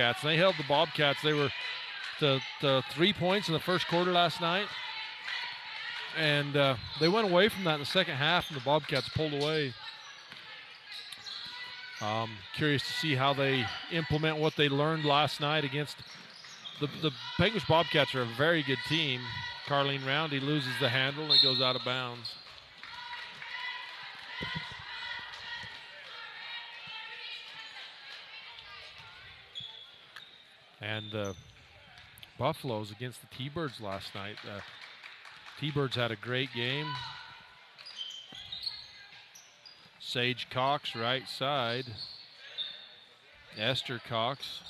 And they held the Bobcats. They were to 3 points in the first quarter last night. And they went away from that in the second half, and the Bobcats pulled away. Curious to see how they implement what they learned last night against the Penguins. Bobcats are a very good team. Carleen Roundy loses the handle, and it goes out of bounds. And Buffaloes against the T-Birds last night. T-Birds had a great game. Sage Cox, right side. Esther Cox,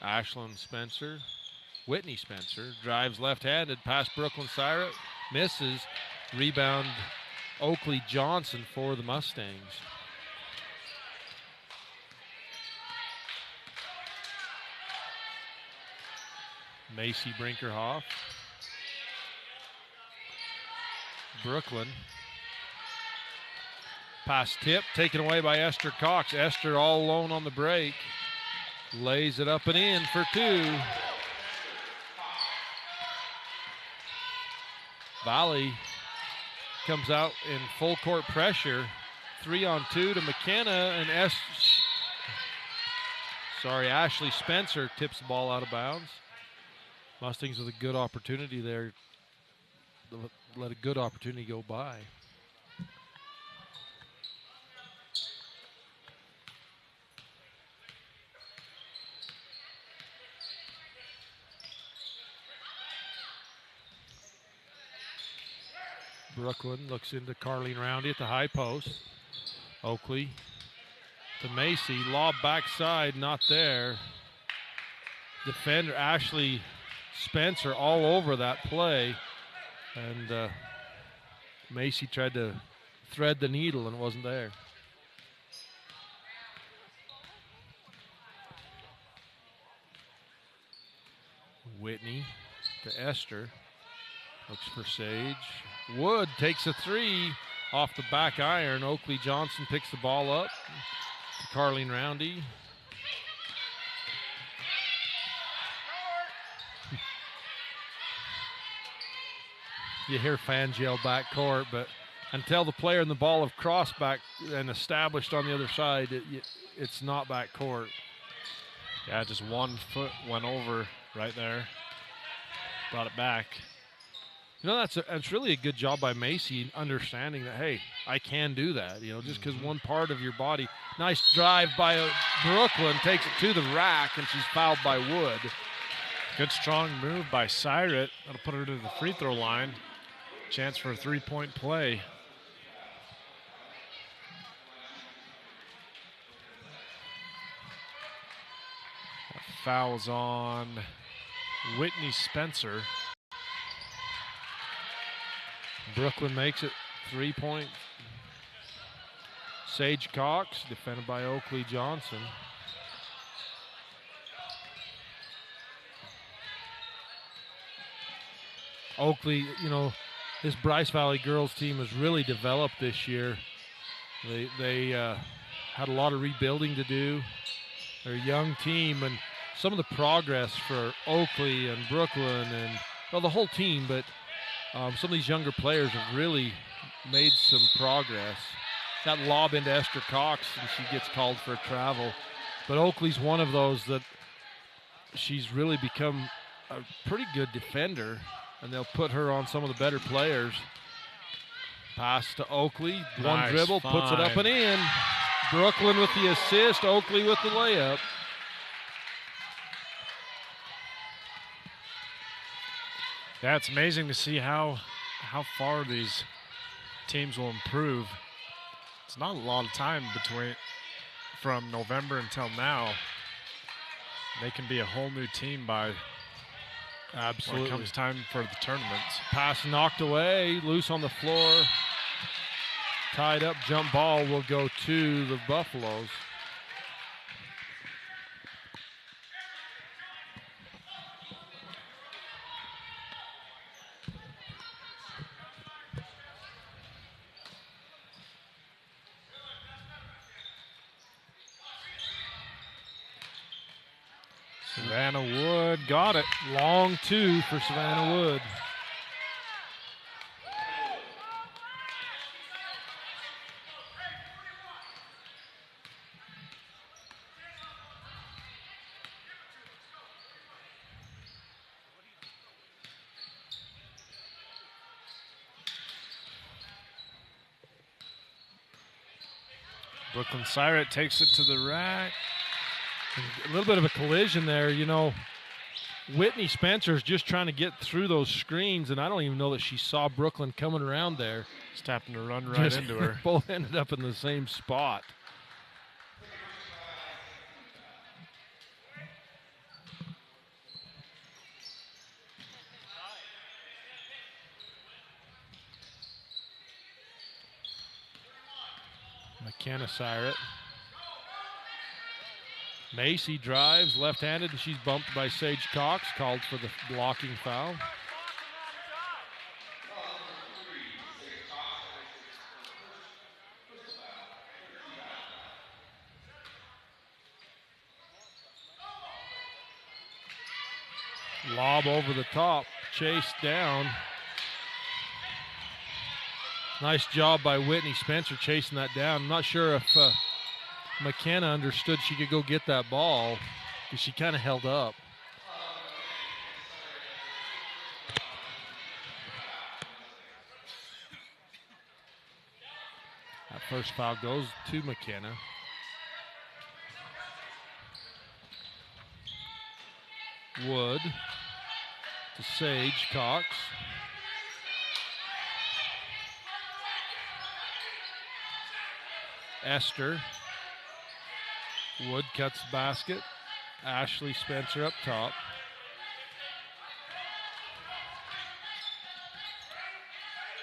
Ashlyn Spencer, Whitney Spencer drives left-handed past Brooklyn Syrat, misses. Rebound Oakley Johnson for the Mustangs. Macy Brinkerhoff. Brooklyn. Pass tip taken away by Esther Cox. Esther all alone on the break. Lays it up and in for two. Valley comes out in full court pressure. 3-on-2 to McKenna, and Ashley Spencer tips the ball out of bounds. Mustangs with a good opportunity there. Let a good opportunity go by. Brooklyn looks into Carleen Roundy at the high post. Oakley to Macy. Lob backside, not there. Defender Ashley Spencer all over that play. And Macy tried to thread the needle and it wasn't there. Whitney to Esther. Looks for Sage. Wood takes a three off the back iron. Oakley Johnson picks the ball up to Carleen Roundy. You hear fans yell back court, but until the player and the ball have crossed back and established on the other side, it's not back court. Yeah, just 1 foot went over right there. Brought it back. You know, that's really a good job by Macy understanding that, hey, I can do that. You know, just because one part of your body. Nice drive by Brooklyn, takes it to the rack, and she's fouled by Wood. Good strong move by Syrat. That'll put her to the free throw line. Chance for a three-point play. That foul's on Whitney Spencer. Brooklyn makes it 3-point. Sage Cox, defended by Oakley Johnson. Oakley, you know, this Bryce Valley girls team has really developed this year. They had a lot of rebuilding to do. They're a young team, and some of the progress for Oakley and Brooklyn and, well, the whole team, but some of these younger players have really made some progress. That lob into Esther Cox, and she gets called for a travel. But Oakley's one of those that she's really become a pretty good defender, and they'll put her on some of the better players. Pass to Oakley, one dribble, puts it up and in. Brooklyn with the assist, Oakley with the layup. Yeah, it's amazing to see how far these teams will improve. It's not a lot of time from November until now. They can be a whole new team by when it comes time for the tournaments. Pass knocked away, loose on the floor. Tied up, jump ball will go to the Buffaloes. Savannah Wood got it. Long 2 for Savannah Wood. Brooklyn Siret takes it to the rack. A little bit of a collision there, you know. Whitney Spencer's just trying to get through those screens, and I don't even know that she saw Brooklyn coming around there. Just happened to run right into her. Both ended up in the same spot. McKenna Siret. Macy drives left-handed, and she's bumped by Sage Cox, called for the blocking foul. Lob over the top, chased down. Nice job by Whitney Spencer chasing that down. I'm not sure if McKenna understood she could go get that ball because she kind of held up. That first foul goes to McKenna. Wood to Sage Cox. Esther. Wood cuts the basket. Ashley Spencer up top.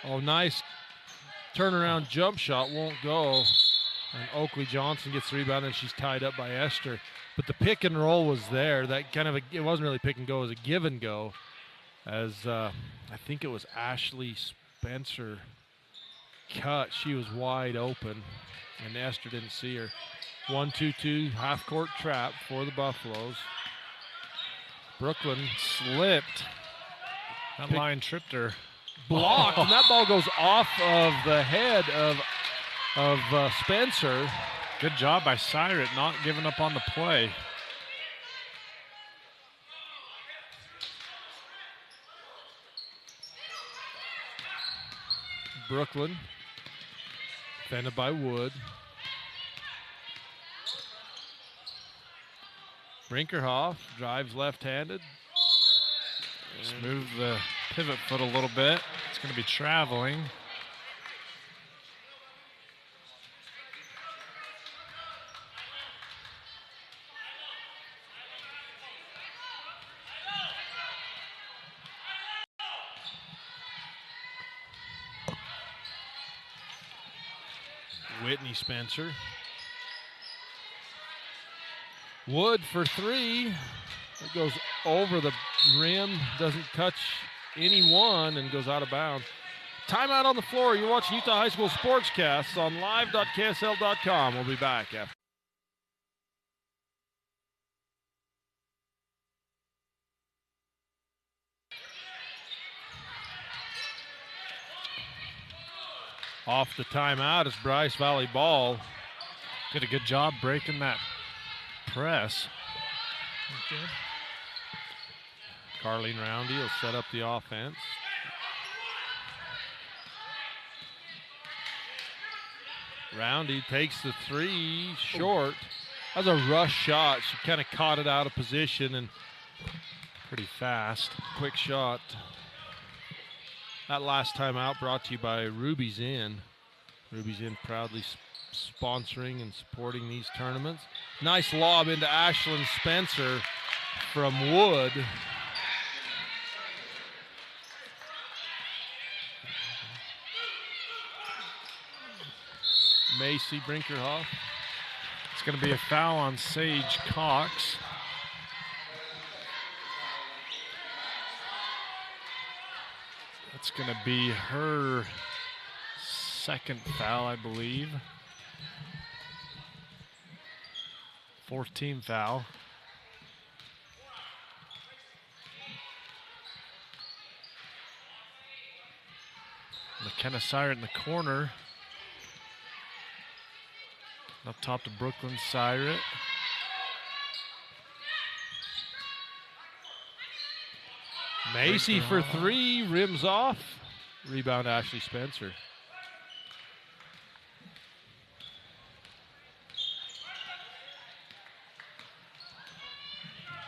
Oh, nice turnaround jump shot, won't go. And Oakley Johnson gets the rebound, and she's tied up by Esther. But the pick and roll was there. That kind of it wasn't really pick and go, it was a give and go. As I think it was Ashley Spencer cut. She was wide open, and Esther didn't see her. 1-2-2 half-court trap for the Buffaloes. Brooklyn slipped. That line tripped her. Blocked, and that ball goes off of the head of Spencer. Good job by Siret, not giving up on the play. Brooklyn, defended by Wood. Brinkerhoff drives left-handed. Just move the pivot foot a little bit. It's going to be traveling. Whitney Spencer. Wood for three. It goes over the rim, doesn't touch anyone, and goes out of bounds. Timeout on the floor. You're watching Utah High School Sportscasts on live.ksl.com. We'll be back after. Off the timeout is Bryce Valley ball. Did a good job breaking that press. Okay. Carleen Roundy will set up the offense. Roundy takes the three short. That was a rush shot. She kind of caught it out of position and pretty fast. Quick shot. That last time out brought to you by Ruby's Inn. Ruby's Inn proudly sponsoring and supporting these tournaments. Nice lob into Ashlyn Spencer from Wood. Macy Brinkerhoff. It's going to be a foul on Sage Cox. That's going to be her second foul, I believe. 4th team foul. McKenna Sire in the corner. Up top to Brooklyn Sire. Macy for three, rims off. Rebound Ashley Spencer.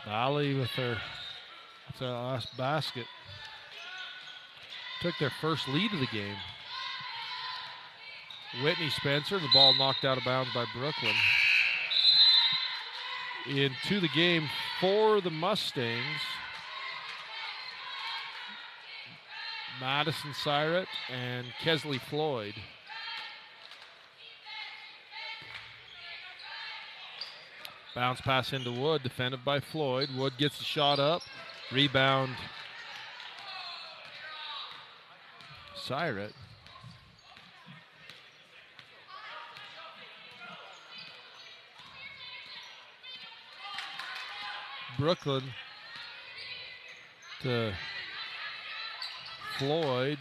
Valley with their last basket. Took their first lead of the game. Whitney Spencer, the ball knocked out of bounds by Brooklyn. Into the game for the Mustangs, Madison Siret and Kesley Floyd. Bounce pass into Wood, defended by Floyd. Wood gets the shot up. Rebound, Siret. Brooklyn to Floyd.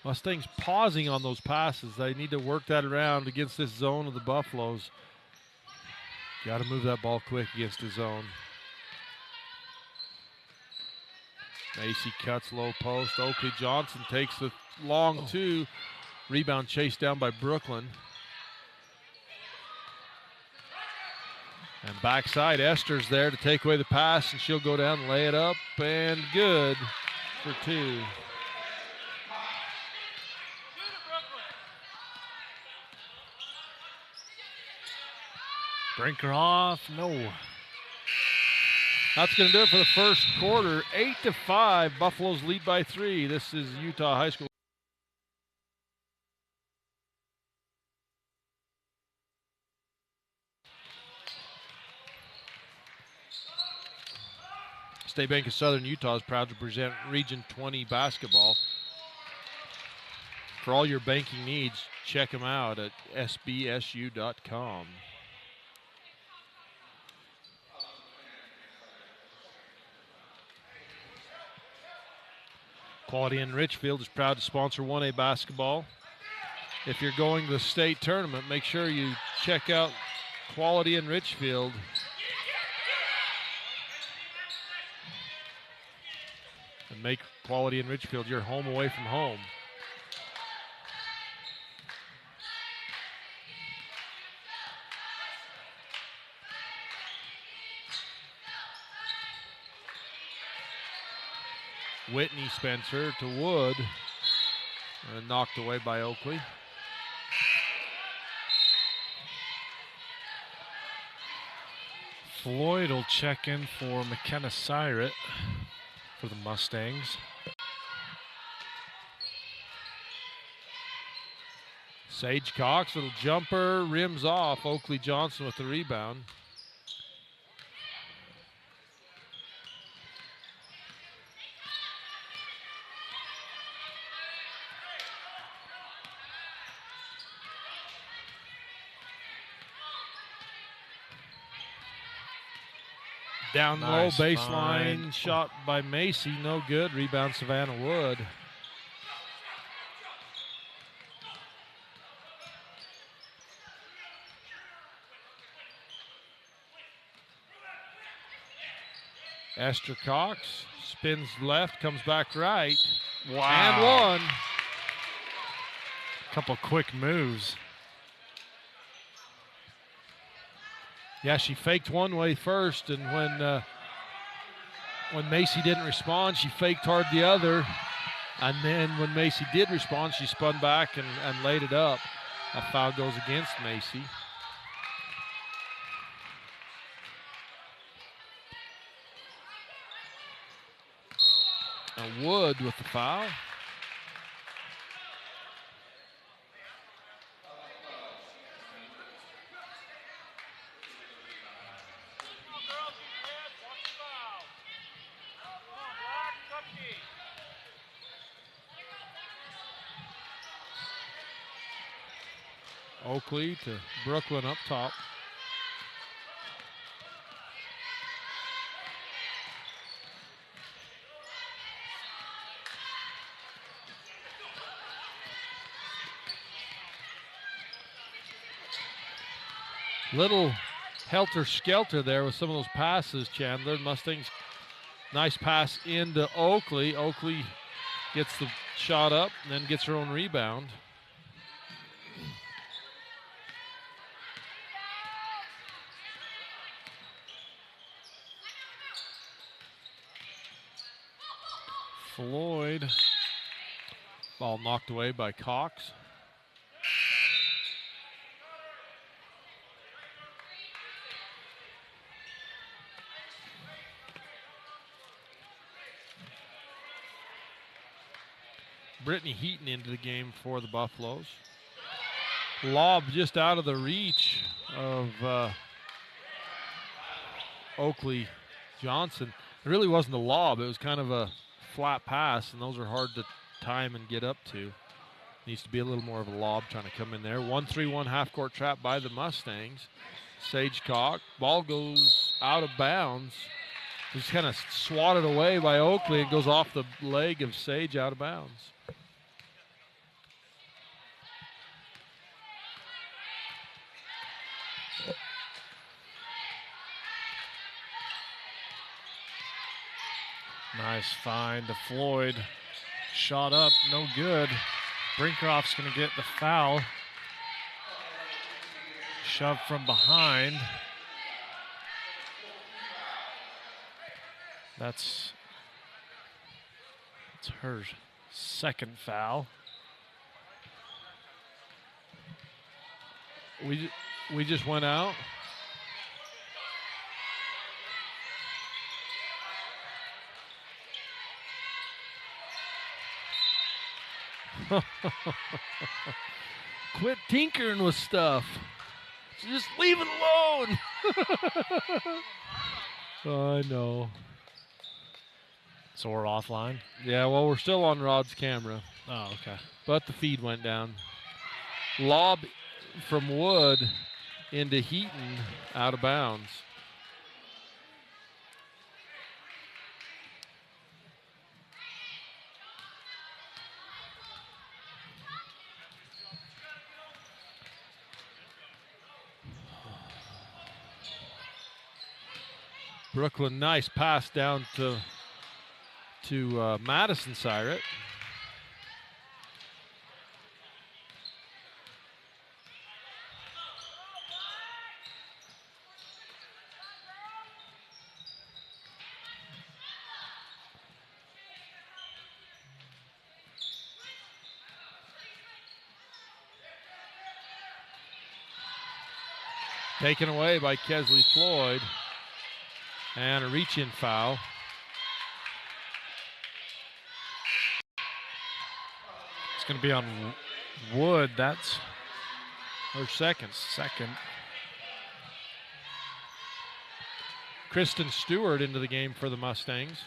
Mustangs pausing on those passes. They need to work that around against this zone of the Buffaloes. Got to move that ball quick against the zone. Macy cuts low post. Oakley Johnson takes the long two. Rebound chased down by Brooklyn. And backside, Esther's there to take away the pass, and she'll go down and lay it up, and good for two. Brinker off, no. That's going to do it for the first quarter. 8-5, Buffaloes lead by 3. This is Utah High School. State Bank of Southern Utah is proud to present Region 20 basketball. For all your banking needs, check them out at sbsu.com. Quality in Richfield is proud to sponsor 1A basketball. If you're going to the state tournament, make sure you check out Quality in Richfield. And make Quality in Richfield your home away from home. Whitney Spencer to Wood. And knocked away by Oakley. Floyd will check in for McKenna Siret for the Mustangs. Sage Cox, little jumper, rims off. Oakley Johnson with the rebound. Down Nice low, baseline find. shot by Macy, no good. Rebound Savannah Wood. Esther Cox spins left, comes back right. Wow. And one. Couple quick moves. Yeah, she faked one way first, and when Macy didn't respond, she faked hard the other. And then when Macy did respond, she spun back and laid it up. That foul goes against Macy. And Wood with the foul. Oakley to Brooklyn up top. Little helter-skelter there with some of those passes, Chandler. Mustangs, nice pass into Oakley. Oakley gets the shot up and then gets her own rebound. Floyd. Ball knocked away by Cox. Brittany Heaton into the game for the Buffaloes. Lob just out of the reach of Oakley Johnson. It really wasn't a lob. It was kind of a flat pass, and those are hard to time and get up to. Needs to be a little more of a lob trying to come in there. 1-3-1 half-court trap by the Mustangs. Sage Cox. Ball goes out of bounds. Just kind of swatted away by Oakley and goes off the leg of Sage out of bounds. Nice find to Floyd. Shot up, no good. Brincroft's going to get the foul. Shoved from behind. That's her second foul. We just went out. Quit tinkering with stuff. Just leave it alone. I know. So we're offline? Yeah, well, we're still on Rod's camera. Oh, okay. But the feed went down. Lob from Wood into Heaton, out of bounds. Brooklyn, nice pass down to Madison Siret. Taken away by Kesley Floyd. And a reach-in foul. It's going to be on Wood. That's her second. Kristen Stewart into the game for the Mustangs.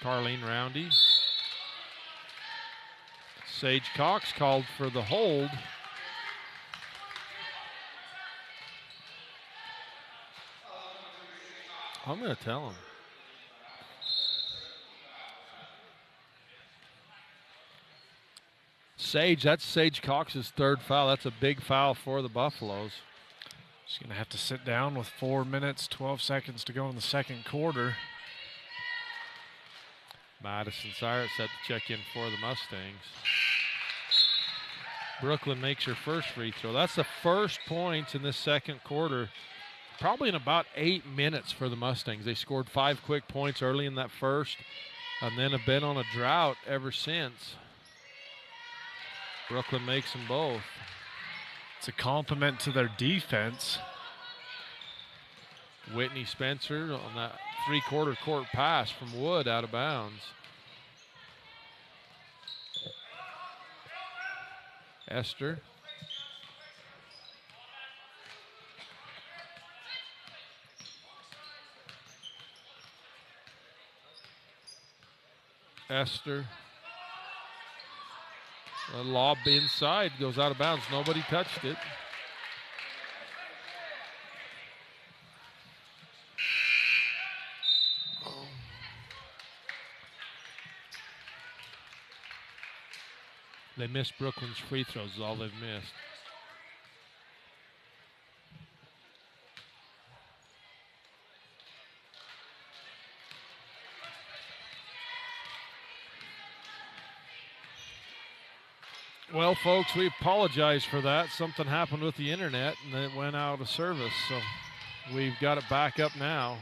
Carlene Roundy. Sage Cox called for the hold. I'm going to tell him. That's Sage Cox's third foul. That's a big foul for the Buffaloes. She's going to have to sit down with 4 minutes, 12 seconds to go in the second quarter. Madison Siret set to check in for the Mustangs. Brooklyn makes her first free throw. That's the first points in this second quarter. Probably in about 8 minutes for the Mustangs. They scored 5 quick points early in that first and then have been on a drought ever since. Brooklyn makes them both. It's a compliment to their defense. Whitney Spencer on that three-quarter court pass from Wood out of bounds. Esther. Esther. A lob inside, goes out of bounds. Nobody touched it. They missed Brooklyn's free throws is all they've missed. Well, folks, we apologize for that. Something happened with the internet, and it went out of service, so we've got it back up now.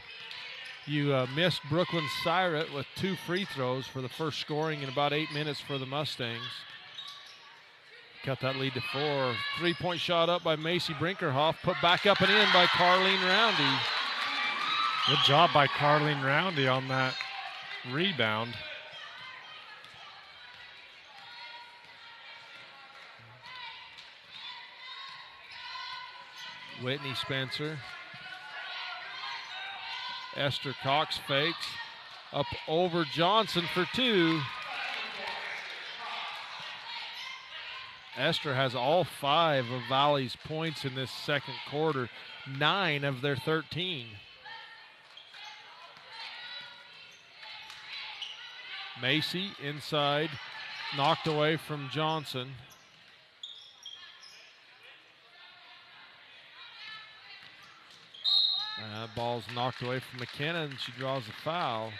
You missed Brooklyn Siret with 2 free throws for the first scoring in about 8 minutes for the Mustangs. Cut that lead to 4. 3-point shot up by Macy Brinkerhoff, put back up and in by Carleen Roundy. Good job by Carleen Roundy on that rebound. Whitney Spencer. Esther Cox fakes. Up over Johnson for 2. Esther has all 5 of Valley's points in this second quarter, 9 of their 13. Macy inside, knocked away from Johnson. Ball's knocked away from McKenna, and she draws a foul.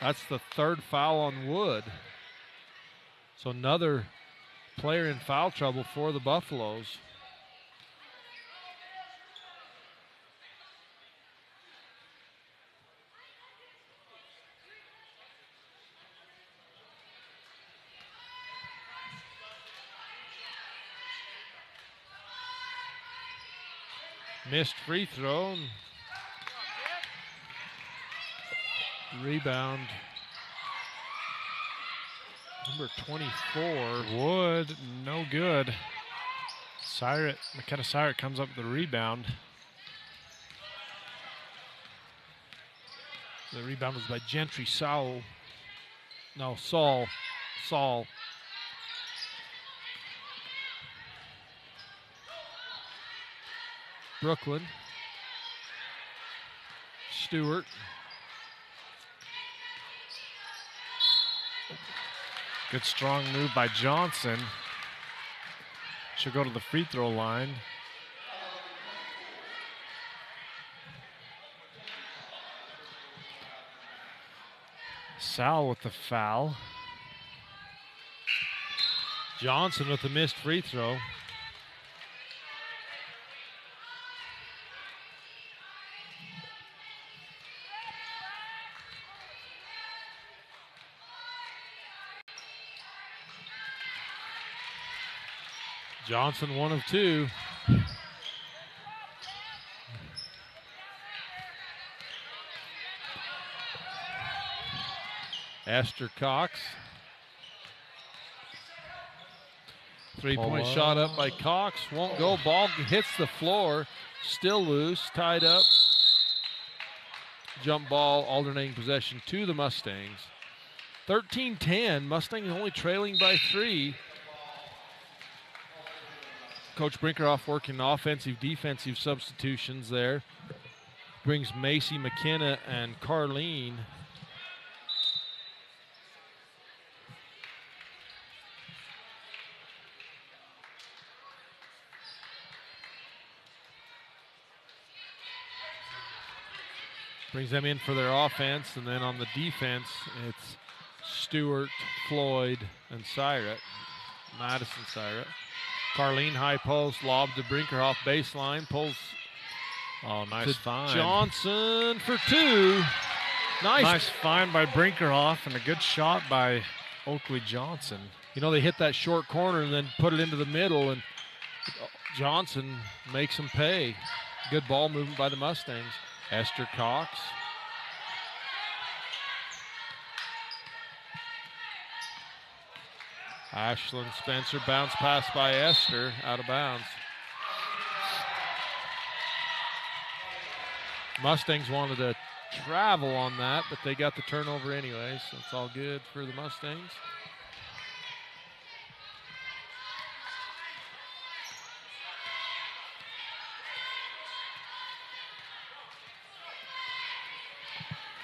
That's the 3rd foul on Wood. So another player in foul trouble for the Buffaloes. Missed free throw. Rebound. Number 24. Wood, no good. McKenna Siret comes up with the rebound. The rebound was by Gentry Saul. No, Saul. Brooklyn. Stewart. Good strong move by Johnson. She'll go to the free throw line. Sal with the foul. Johnson with the missed free throw. Johnson 1 of 2. Esther Cox. 3-point shot up by Cox. Won't go. Ball hits the floor. Still loose. Tied up. Jump ball. Alternating possession to the Mustangs. 13-10. Mustangs only trailing by 3. Coach Brinkerhoff working offensive, defensive substitutions there. Brings Macy, McKenna, and Carleen. Brings them in for their offense, and then on the defense, it's Stewart, Floyd, and Siret. Madison Siret. Carleen high post, lob to Brinkerhoff baseline, pulls. Oh, nice find. Johnson for 2. Nice find by Brinkerhoff and a good shot by Oakley Johnson. You know, they hit that short corner and then put it into the middle, and Johnson makes them pay. Good ball movement by the Mustangs. Esther Cox. Ashlyn Spencer, bounce pass by Esther, out of bounds. Mustangs wanted to travel on that, but they got the turnover anyway, so it's all good for the Mustangs.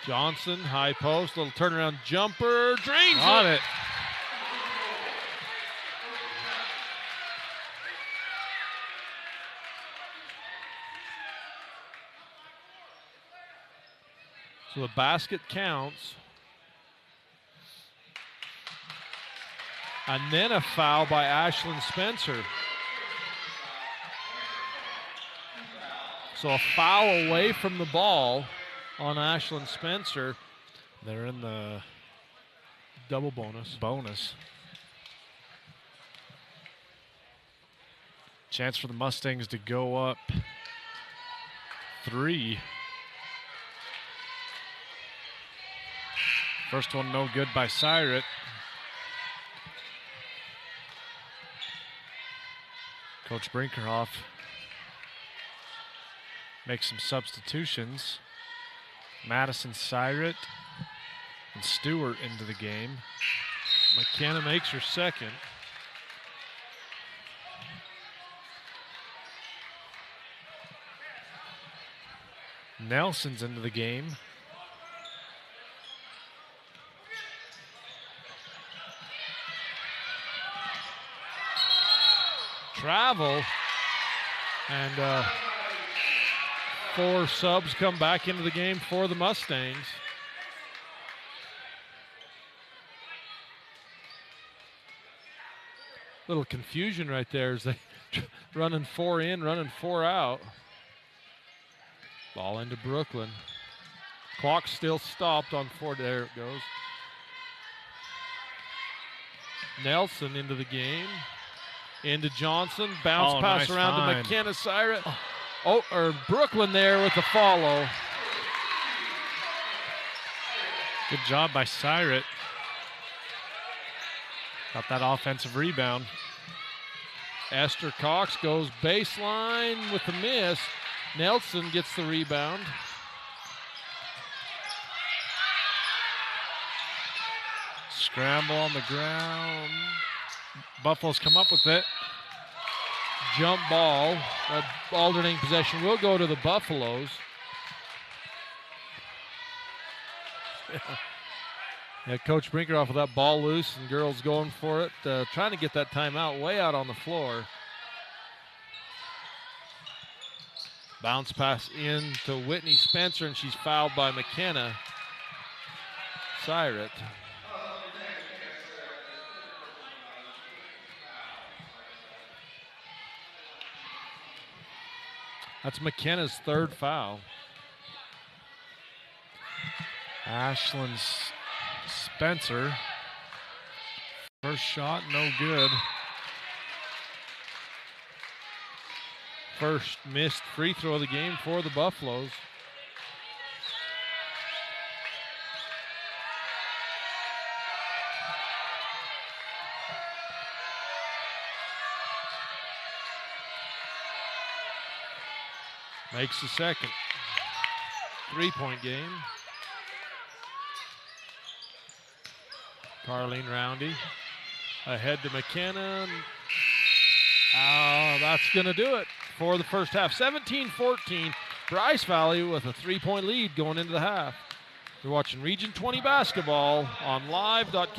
Johnson, high post, little turnaround jumper, drains Got it. So the basket counts. And then a foul by Ashlyn Spencer. So a foul away from the ball on Ashlyn Spencer. They're in the double bonus. Chance for the Mustangs to go up 3. First one no good by Syret. Coach Brinkerhoff makes some substitutions. Madison Syret and Stewart into the game. McKenna makes her second. Nelson's into the game. Travel, and 4 subs come back into the game for the Mustangs. Little confusion right there as they running 4 in, running 4 out. Ball into Brooklyn. Clock still stopped on 4. There it goes. Nelson into the game. Into Johnson. Bounce pass nice around find. to McKenna Syret. Or Brooklyn there with the follow. Good job by Syret. Got that offensive rebound. Esther Cox goes baseline with the miss. Nelson gets the rebound. Scramble on the ground. Buffaloes come up with it. Jump ball. Alternating possession will go to the Buffaloes. Yeah, Coach Brinkerhoff with that ball loose and girls going for it. Trying to get that timeout way out on the floor. Bounce pass in to Whitney Spencer, and she's fouled by McKenna Syret. That's McKenna's 3rd foul. Ashlyn Spencer. First shot, no good. First missed free throw of the game for the Buffaloes. Makes the second. 3-point game. Carlene Roundy ahead to McKenna. That's going to do it for the first half. 17-14. Bryce Valley with a 3-point lead going into the half. You're watching Region 20 basketball on live.com.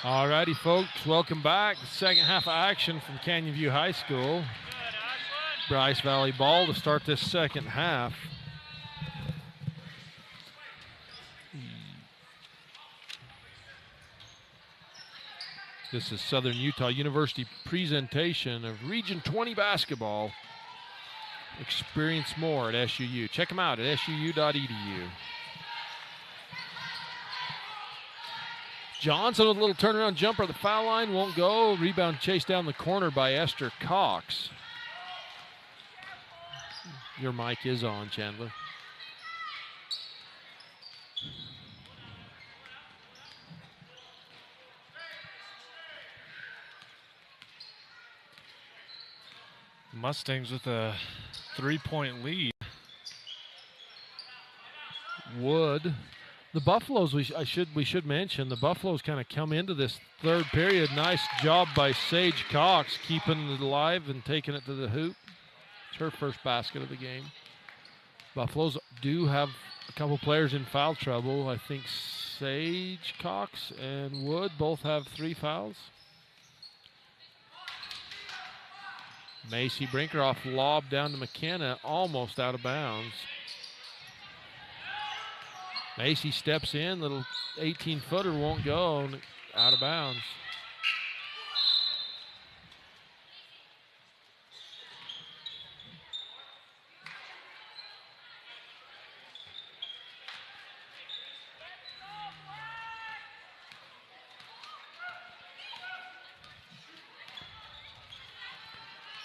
All righty, folks, welcome back. Second half of action from Canyon View High School. Bryce Valley ball to start this second half. This is Southern Utah University presentation of Region 20 basketball. Experience more at SUU. Check them out at suu.edu. Johnson with a little turnaround jumper at the foul line, won't go. Rebound chased down the corner by Esther Cox. Your mic is on, Chandler. Mustangs with a 3-point lead. Wood. The Buffaloes, we should mention, the Buffaloes kind of come into this third period. Nice job by Sage Cox keeping it alive and taking it to the hoop. It's her first basket of the game. Buffaloes do have a couple players in foul trouble. I think Sage Cox and Wood both have 3 fouls. Macy Brinkeroff lob down to McKenna, almost out of bounds. Macy steps in, little 18-footer won't go, out of bounds.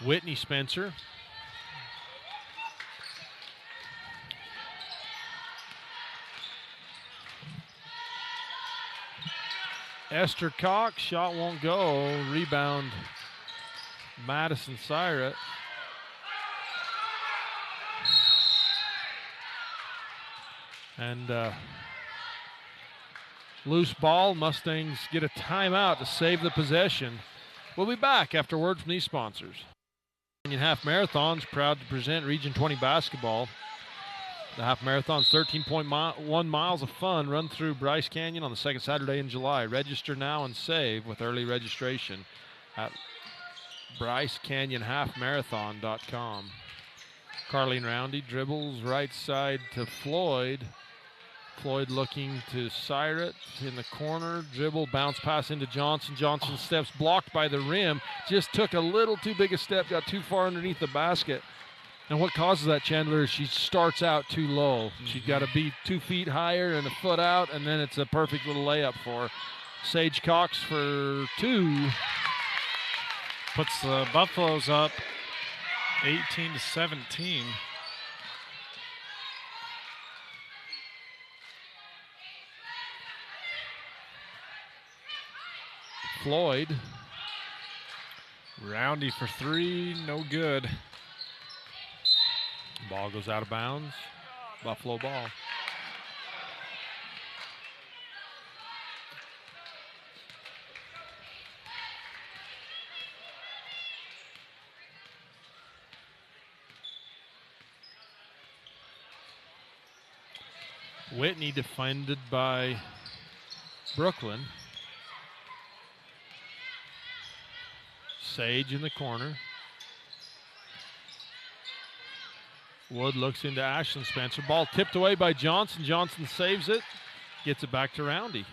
Whitney Spencer. Esther Cox, shot won't go. Rebound, Madison Syra. And loose ball. Mustangs get a timeout to save the possession. We'll be back after word from these sponsors. Canyon Half Marathon's proud to present Region 20 basketball. The half marathon's 13.1 miles of fun run through Bryce Canyon on the second Saturday in July. Register now and save with early registration at BryceCanyonHalfMarathon.com. Carlene Roundy dribbles right side to Floyd. Floyd looking to Syrat in the corner. Dribble, bounce pass into Johnson. Johnson steps blocked by the rim. Just took a little too big a step, got too far underneath the basket. And what causes that, Chandler, is she starts out too low. She's got to be 2 feet higher and a foot out, and then it's a perfect little layup for her. Sage Cox for 2. Puts the Buffaloes up 18-17. Floyd. Roundy for 3, no good. Ball goes out of bounds. Buffalo ball. Whitney defended by Brooklyn. Sage in the corner. Wood looks into Ashlyn Spencer. Ball tipped away by Johnson. Johnson saves it. Gets it back to Roundy.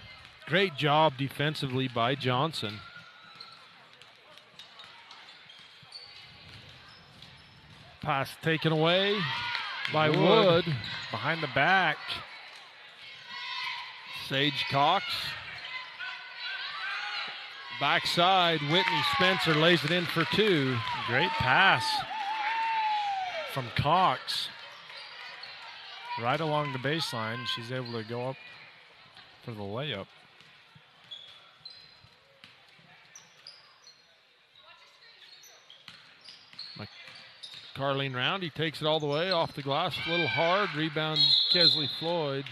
Great job defensively by Johnson. Pass taken away by Wood. Behind the back. Sage Cox. Backside, Whitney Spencer lays it in for 2. Great pass from Cox. Right along the baseline, she's able to go up for the layup. Carlene Roundy takes it all the way off the glass, a little hard. Rebound, Kesley Floyd.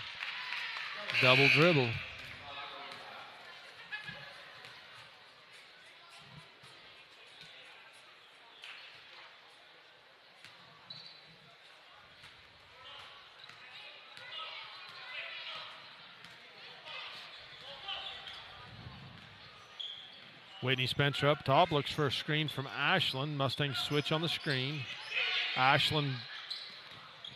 Double dribble. Whitney Spencer up top, looks for a screen from Ashland. Mustangs switch on the screen. Ashland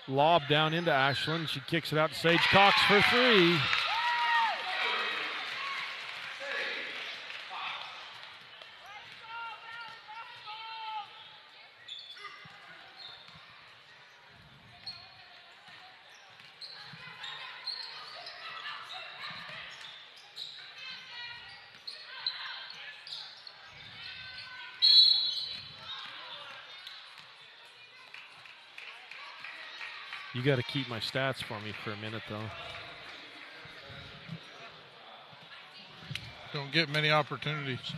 lob down into Ashland. She kicks it out to Sage Cox for 3. You got to keep my stats for me for a minute, though. Don't get many opportunities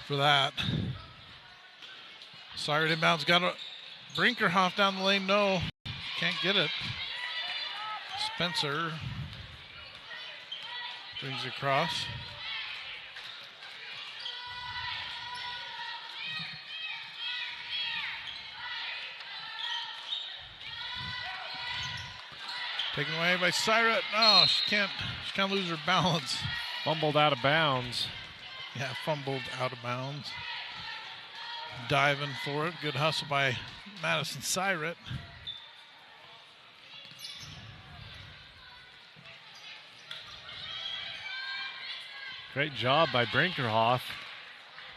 for that. Sired inbounds, got a Brinkerhoff down the lane. No, can't get it. Spencer brings it across. Taken away by Siret. No, she can't lose her balance. Fumbled out of bounds. Yeah, fumbled out of bounds. Diving for it. Good hustle by Madison Siret. Great job by Brinkerhoff.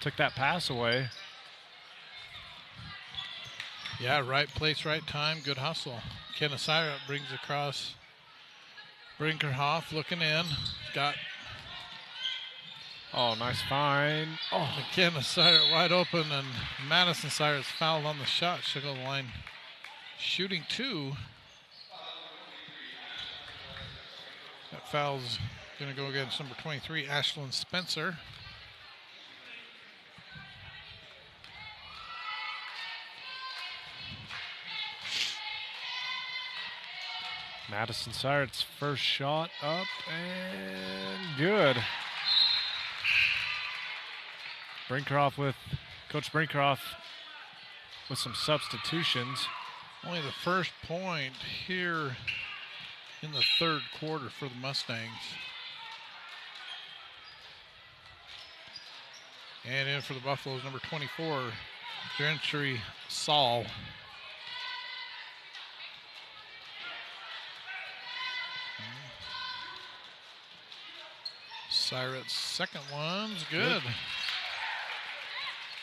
Took that pass away. Yeah, right place, right time. Good hustle. Kenna Siret brings across. Brinkerhoff looking in. Got nice find. McKenna Siret wide open, and Madison Siret's fouled on the shot. She'll go to the line shooting 2. That foul's going to go against number 23, Ashland Spencer. Madison Siret's first shot up and good. Coach Brinkerhoff with some substitutions. Only the first point here in the third quarter for the Mustangs. And in for the Buffaloes, number 24, Gentry Saul. Siret's second one's good.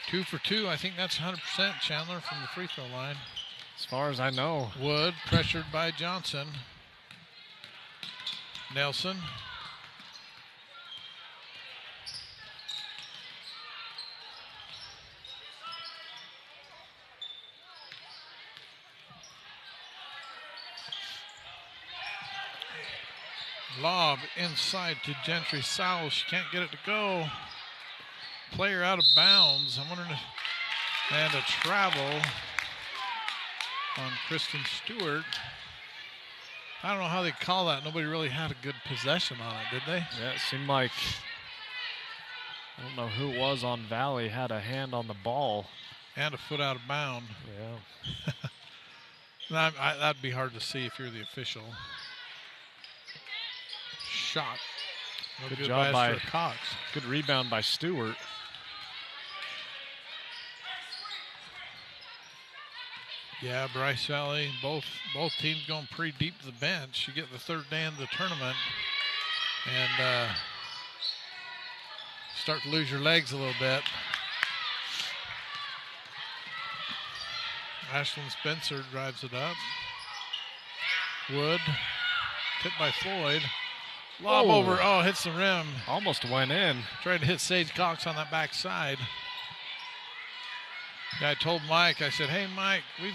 2 for 2. I think that's 100% Chandler from the free throw line. As far as I know. Wood pressured by Johnson. Nelson. Lob inside to Gentry Sowell. She can't get it to go. Player out of bounds. I'm wondering if, and a travel on Kristen Stewart. I don't know how they call that. Nobody really had a good possession on it, did they? Yeah, it seemed like, I don't know who it was on Valley, had a hand on the ball. And a foot out of bound. Yeah. That'd be hard to see if you're the official. Shot. No good job by Cox. Good rebound by Stewart. Yeah, Bryce Valley, both teams going pretty deep to the bench. You get the third day in the tournament and start to lose your legs a little bit. Ashland Spencer drives it up. Wood, tipped by Floyd. Lob over, hits the rim. Almost went in. Tried to hit Sage Cox on that backside. Yeah, I told Mike, I said, hey, Mike, we've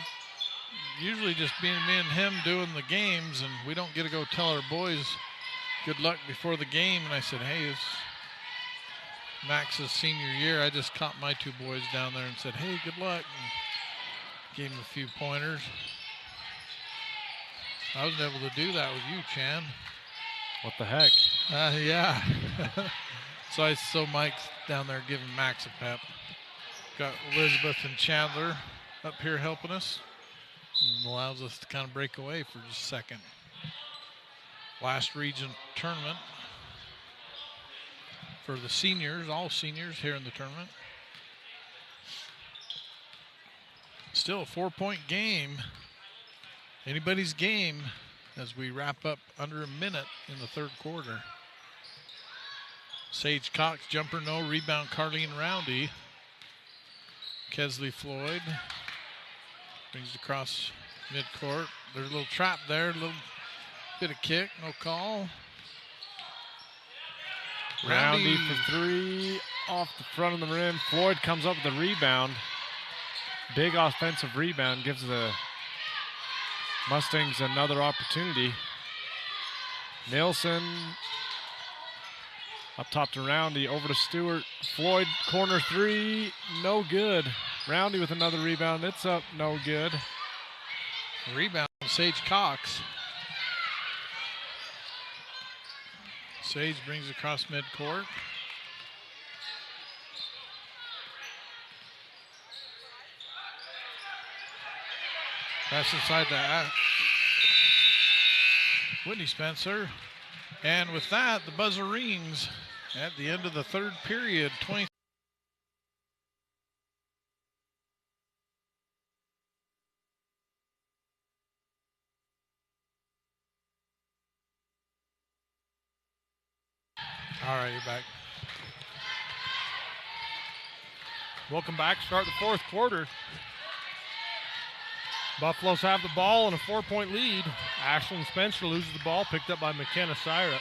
usually just been me and him doing the games, and we don't get to go tell our boys good luck before the game. And I said, hey, it's Max's senior year. I just caught my 2 boys down there and said, hey, good luck. And gave him a few pointers. I was able to do that with you, Chan. What the heck? Yeah. So Mike's down there giving Max a pep. Got Elizabeth and Chandler up here helping us. And allows us to kind of break away for just a second. Last region tournament for the seniors, all seniors here in the tournament. Still a 4-point game. Anybody's game as we wrap up under a minute in the third quarter. Sage Cox, jumper no, rebound Carlene Roundy. Kesley Floyd brings it across midcourt. There's a little trap there, a little bit of kick, no call. Roundy for three, off the front of the rim. Floyd comes up with the rebound. Big offensive rebound, gives the Mustangs another opportunity. Nielsen up top to Roundy, over to Stewart. Floyd, corner three, no good. Roundy with another rebound, it's up, no good. Rebound, Sage Cox. Sage brings it across midcourt. Pass inside to Whitney Spencer. And with that, the buzzer rings at the end of the third period. 20. All right, you're back. Welcome back. Start the fourth quarter. Buffaloes have the ball and a 4-point lead. Ashlyn Spencer loses the ball, picked up by McKenna Syrup.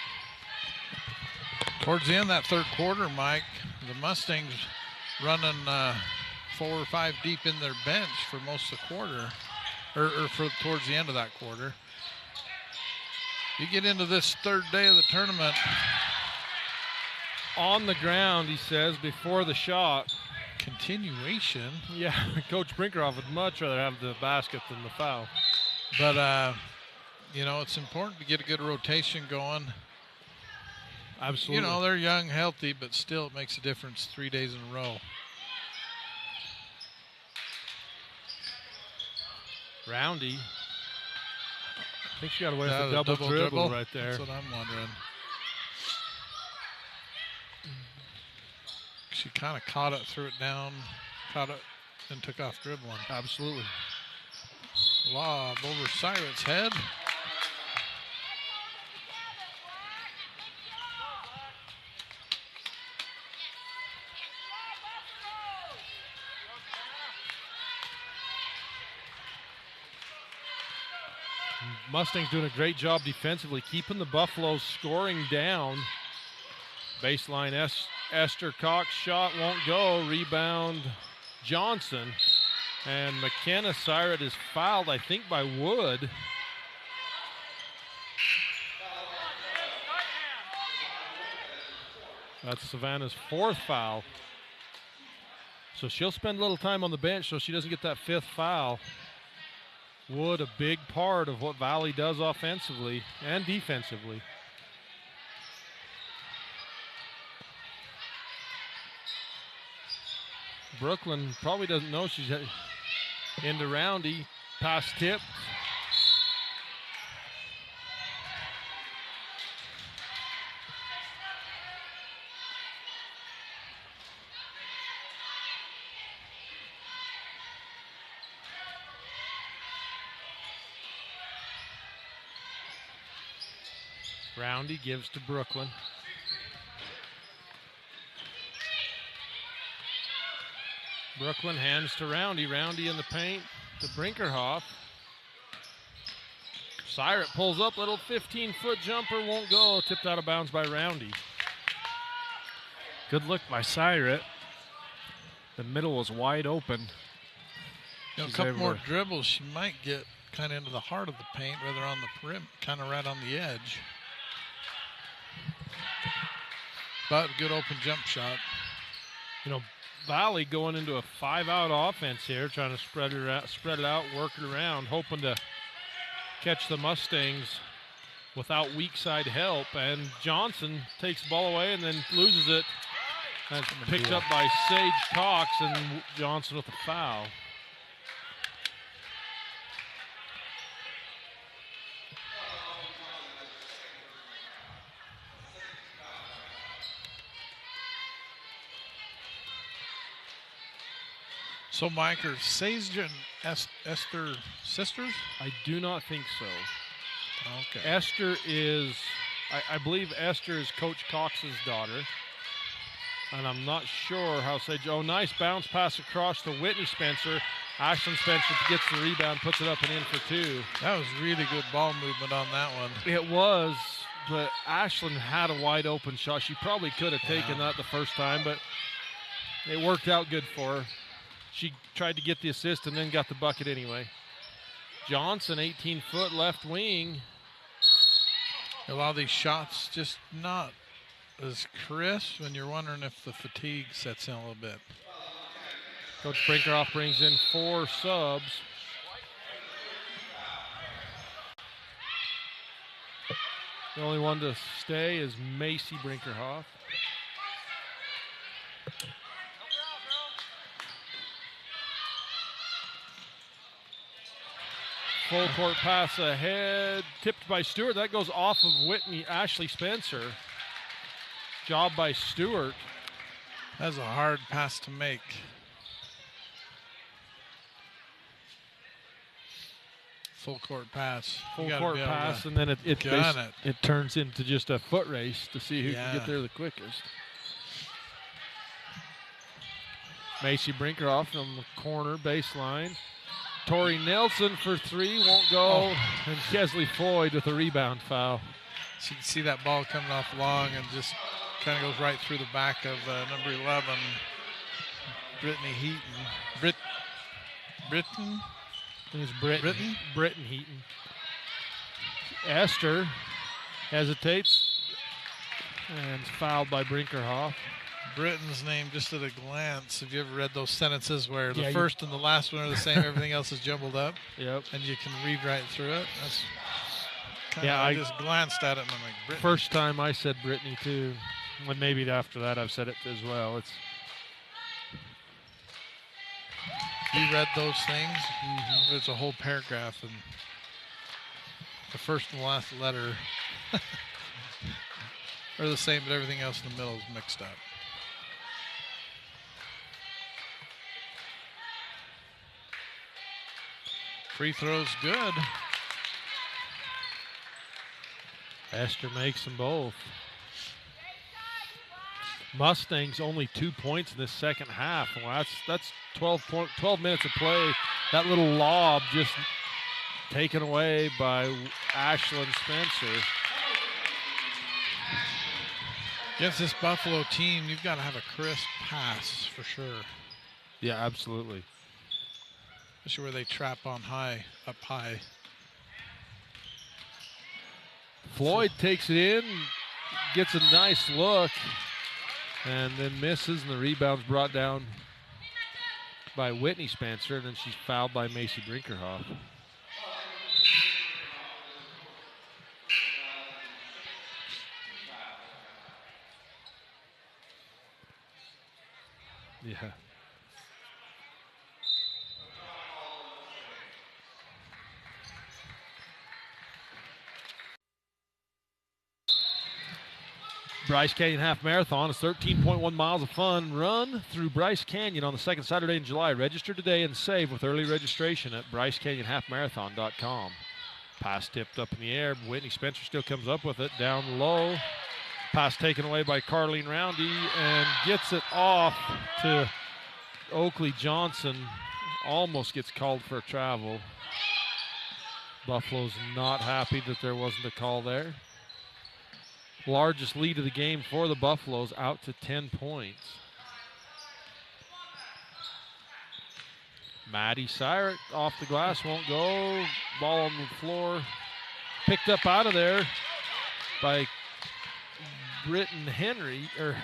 Towards the end of that third quarter, Mike, the Mustangs running 4 or 5 deep in their bench for most of the quarter, or for towards the end of that quarter. You get into this third day of the tournament. On the ground, he says, before the shot. Continuation. Yeah, Coach Brinkerhoff would much rather have the basket than the foul. But, you know, it's important to get a good rotation going. Absolutely. You know, they're young, healthy, but still it makes a difference 3 days in a row. Roundy. I think she got away with a double dribble right there. That's what I'm wondering. She kind of caught it, threw it down, caught it, and took off dribbling. Absolutely. Lob over Syrett's head. Mustangs doing a great job defensively, keeping the Buffaloes scoring down. Baseline Esther Cox shot won't go. Rebound Johnson. And McKenna Syret is fouled, I think, by Wood. That's Savannah's 4th foul. So she'll spend a little time on the bench so she doesn't get that 5th foul. Wood, a big part of what Valley does offensively and defensively. Brooklyn probably doesn't know she's into Roundy. Pass tipped. Roundy gives to Brooklyn. Brooklyn hands to Roundy. Roundy in the paint to Brinkerhoff. Syret pulls up, little 15-foot jumper, won't go. Tipped out of bounds by Roundy. Good look by Syret. The middle was wide open. You know, a couple more dribbles, she might get kind of into the heart of the paint rather on the perimeter, kind of right on the edge. But good open jump shot. You know, Valley going into a 5-out offense here, trying to spread it out, work it around, hoping to catch the Mustangs without weak side help. And Johnson takes the ball away and then loses it. And it's picked up by Sage Cox, and Johnson with a foul. So, Mike, are Sage and Esther sisters? I do not think so. Okay. Esther is, I believe Esther is Coach Cox's daughter. And I'm not sure how Sage. Oh, nice bounce pass across to Whitney Spencer. Ashlyn Spencer gets the rebound, puts it up and in for 2. That was really good ball movement on that one. It was, but Ashlyn had a wide open shot. She probably could have taken that the first time, but it worked out good for her. She tried to get the assist and then got the bucket anyway. Johnson, 18-foot left wing. A lot of these shots just not as crisp, and you're wondering if the fatigue sets in a little bit. Coach Brinkerhoff brings in 4 subs. The only one to stay is Macy Brinkerhoff. Full court pass ahead, tipped by Stewart. That goes off of Ashley Spencer. Job by Stewart. That's a hard pass to make. Full court pass. Full court pass, and then it turns into just a foot race to see who can get there the quickest. Macy Brinkerhoff from the corner baseline. Tori Nelson for 3, won't go. And Kesley Floyd with a rebound foul. So you can see that ball coming off long and just kind of goes right through the back of number 11, Brittany Heaton. Britton? I think it's Britton Heaton. Esther hesitates and is fouled by Brinkerhoff. Britton's name just at a glance. Have you ever read those sentences where the first and the last one are the same, everything else is jumbled up? Yep. And you can read right through it? That's kind of, I just glanced at it and I'm like, Brittany. First time I said Brittany too. And maybe after that I've said it as well. You read those things? Mm-hmm. There's a whole paragraph and the first and last letter are the same, but everything else in the middle is mixed up. Free throw's good. Esther makes them both. Mustangs only 2 points in this second half. Well, that's 12 minutes of play. That little lob just taken away by Ashlyn Spencer. Against this Buffalo team, you've got to have a crisp pass for sure. Yeah, absolutely. Especially where they trap on up high. Floyd takes it in, gets a nice look, and then misses, and the rebound's brought down by Whitney Spencer, and then she's fouled by Macy Brinkerhoff. Yeah. Bryce Canyon Half Marathon is 13.1 miles of fun. Run through Bryce Canyon on the second Saturday in July. Register today and save with early registration at BryceCanyonHalfMarathon.com. Pass tipped up in the air. Whitney Spencer still comes up with it. Down low. Pass taken away by Carleen Roundy and gets it off to Oakley Johnson. Almost gets called for a travel. Buffalo's not happy that there wasn't a call there. Largest lead of the game for the Buffaloes, out to 10 points. Maddie Syrett off the glass, won't go. Ball on the floor. Picked up out of there by Britton Heaton.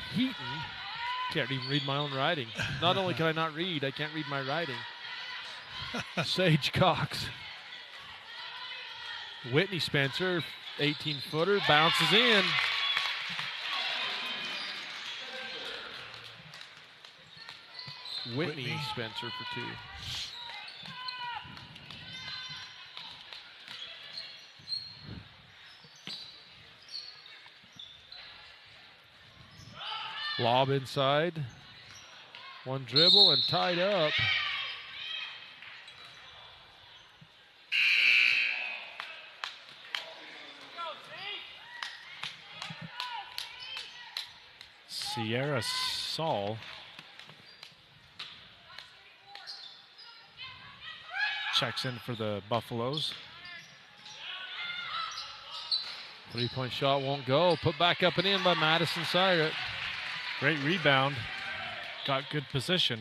Can't even read my own writing. Not only can I not read, I can't read my writing. Sage Cox. Whitney Spencer, 18-footer, bounces in. Whitney Spencer for 2. Lob inside. One dribble and tied up. Sierra Saul checks in for the Buffaloes. 3-point shot won't go. Put back up and in by Madison Siret. Great rebound. Got good position.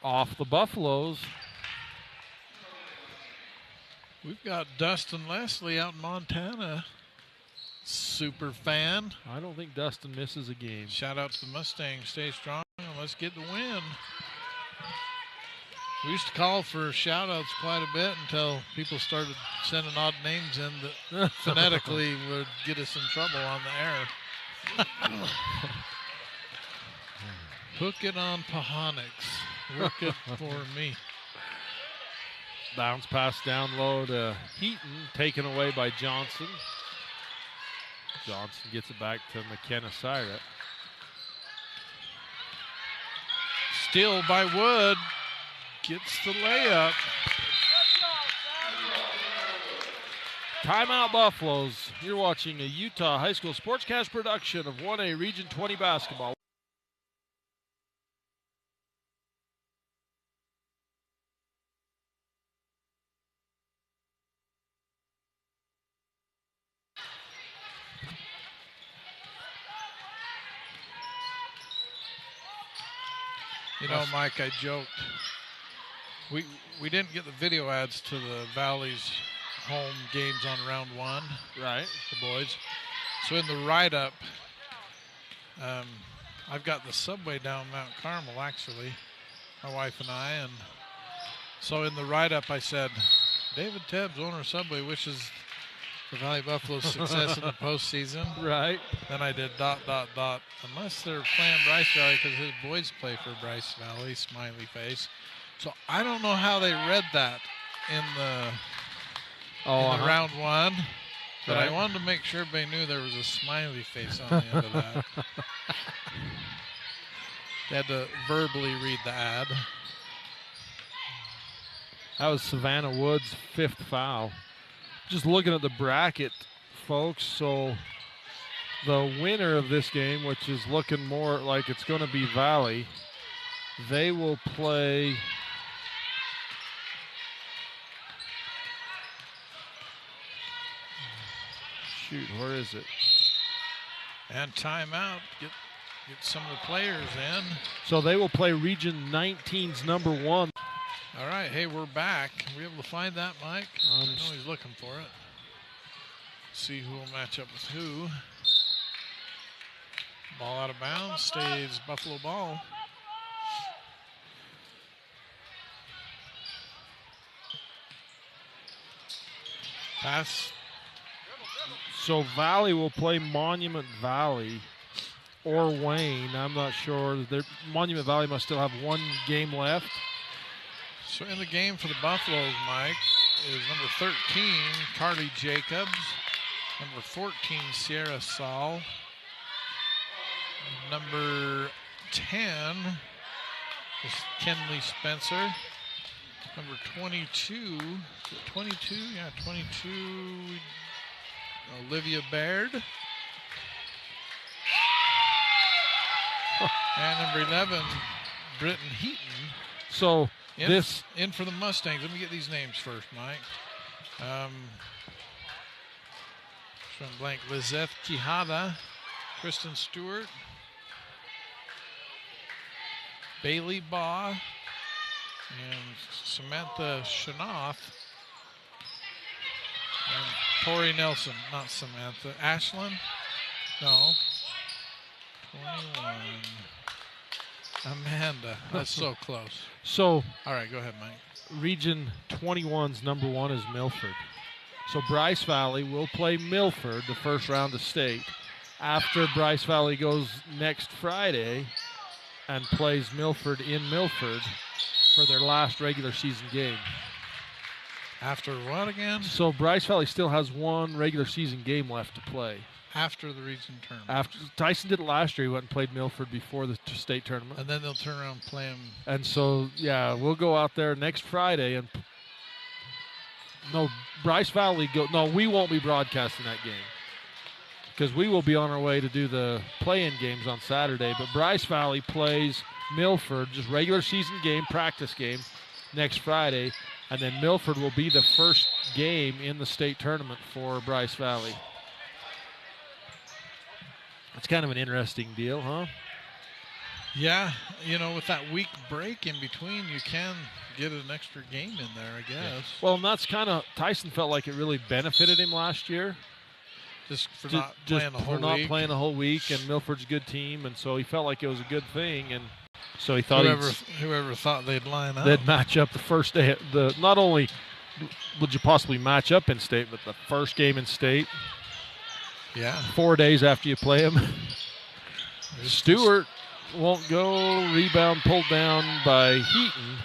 Off the Buffaloes. We've got Dustin Leslie out in Montana. Super fan. I don't think Dustin misses a game. Shout out to the Mustangs. Stay strong and let's get the win. We used to call for shout outs quite a bit until people started sending odd names in that phonetically would get us in trouble on the air. Hook it on Pahonix. Work it for me. Bounce pass down low to Heaton, taken away by Johnson. Johnson gets it back to McKenna Siret. Steal by Wood. Gets the layup. Timeout Buffaloes. You're watching a Utah High School Sportscast production of 1A Region 20 basketball. You know, Mike, I joked. We didn't get the video ads to the Valley's home games on round one. Right. The boys. So in the write-up, I've got the subway down Mount Carmel, actually, my wife and I. And so in the write-up, I said, David Tebbs, owner of Subway, wishes the Valley Buffaloes success in the postseason. Right. Then I did ... Unless they're playing Bryce Valley because his boys play for Bryce Valley, smiley face. So I don't know how they read that in the round one, but I wanted to make sure everybody knew there was a smiley face on the end of that. They had to verbally read the ad. That was Savannah Wood's 5th foul. Just looking at the bracket, folks, so the winner of this game, which is looking more like it's going to be Valley, they will play... Shoot, where is it? And timeout. Get some of the players in. So they will play Region 19's number 1. All right, hey, we're back. Are we able to find that, Mike? I know he's looking for it. See who will match up with who. Ball out of bounds, stays Buffalo ball. Pass. So Valley will play Monument Valley or Wayne. I'm not sure. Monument Valley must still have one game left. So in the game for the Buffaloes, Mike, is number 13, Carly Jacobs. Number 14, Sierra Saul. Number 10 is Kenley Spencer. Number 22, is it 22? Yeah, 22, Olivia Baird. And number 11, Britton Heaton. So in for the Mustangs. Let me get these names first, Mike. From blank, Lizeth Quijada, Kristen Stewart, Bailey Baugh, and Samantha Shanoff, and Tori Nelson, not Samantha. Ashlyn? No. 21. Amanda. That's so close. So, all right, go ahead, Mike. Region 21's number 1 is Milford. So Bryce Valley will play Milford the first round of state. After Bryce Valley goes next Friday and plays Milford in Milford for their last regular season game. After what again? So Bryce Valley still has one regular season game left to play. After the region tournament. After Tyson did it last year, he went and played Milford before the state tournament. And then they'll turn around and play him. And so, yeah, we'll go out there next Friday and No, Bryce Valley no, we won't be broadcasting that game because we will be on our way to do the play-in games on Saturday. But Bryce Valley plays Milford, just regular season game, practice game, next Friday, and then Milford will be the first game in the state tournament for Bryce Valley. It's kind of an interesting deal, huh? Yeah, with that week break in between, you can get an extra game in there, I guess. Yeah. Well, and that's kind of, Tyson felt like it really benefited him last year. Just for not playing the whole week, and Milford's a good team, and so he felt like it was a good thing, and so he thought whoever thought they'd line up. They'd match up the first day. Not only would you possibly match up in state, but the first game in state. Yeah. 4 days after you play them. Stewart won't go. Rebound pulled down by Heaton.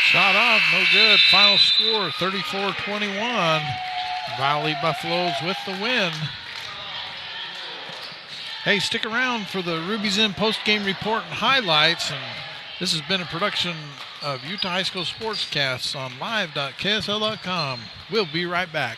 Shot off, no good. Final score, 34-21. Valley Buffaloes with the win. Hey, stick around for the Ruby's Inn post-game report and highlights. And this has been a production of Utah High School Sportscasts on live.ksl.com. We'll be right back.